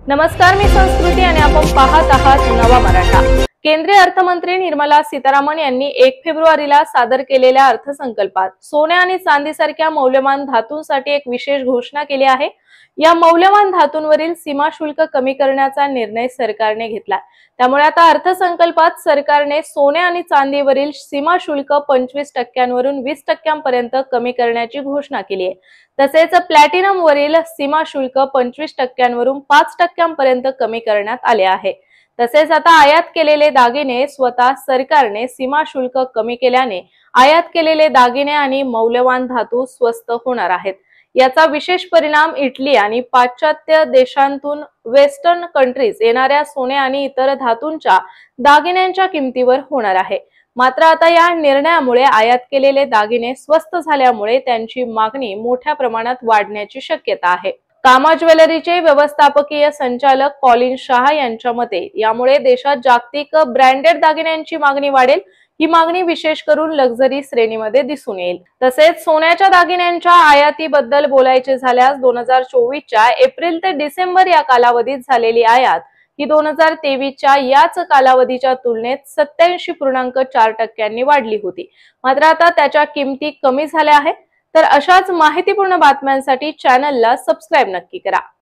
नमस्कार, मी संस्कृती आणि आपण पाहत आहात नवा मराठा। केंद्रीय अर्थमंत्री निर्मला सीतारामन यांनी 1 फेब्रुवारीला सादर केलेल्या अर्थसंकल्पात सोने आणि चांदीसारख्या मौल्यवान धातूंसाठी एक विशेष घोषणा केली आहे। या मौल्यवान धातूंवरील सीमा शुल्क कमी करण्याचा निर्णय सरकारने घेतला। त्यामुळे आता अर्थसंकल्पात सरकारने सोने आणि चांदीवरील सीमा शुल्क 25% वरून 20% कमी करण्याची घोषणा केली आहे। तसेच प्लॅटिनम वरील सीमा शुल्क 25% वरून 5% कमी करण्यात आले आहे। तसेच आता आयात केलेले दागिने स्वतः सरकारने सीमा शुल्क कमी केल्याने आयात केलेले दागिने आणि मौल्यवान धातू स्वस्त होणार आहेत। याचा विशेष परिणाम इटली आणि पाश्चात्य देशांतून वेस्टर्न कंट्रीज येणाऱ्या सोने आणि इतर धातूंच्या दागिन्यांच्या किमतीवर होणार आहे। मात्र आता या निर्णयामुळे आयात केलेले दागिने स्वस्त झाल्यामुळे त्यांची मागणी मोठ्या प्रमाणात वाढण्याची शक्यता आहे। कामा ज्वेलरीचे व्यवस्थापकीय संचालक कॉलिन शाह यांच्या मते यामुळे देशात जागतिक ब्रँडेड दागिन्यांची मागणी वाढेल। ही मागणी विशेष करून लक्झरी श्रेणीमध्ये दिसून येईल। तसेच सोन्याच्या दागिन्यांच्या आयातीबद्दल बोलायचे झाल्यास 2024च्या एप्रिल ते डिसेंबर या कालावधीत झालेली आयात ही 2023च्या याच कालावधीच्या तुलनेत 87.4% वाढली होती। मात्र आता त्याच्या किमती कमी झाल्या आहेत। तर अशाच माहितीपूर्ण बातम्यांसाठी चॅनलला सबस्क्राइब नक्की करा।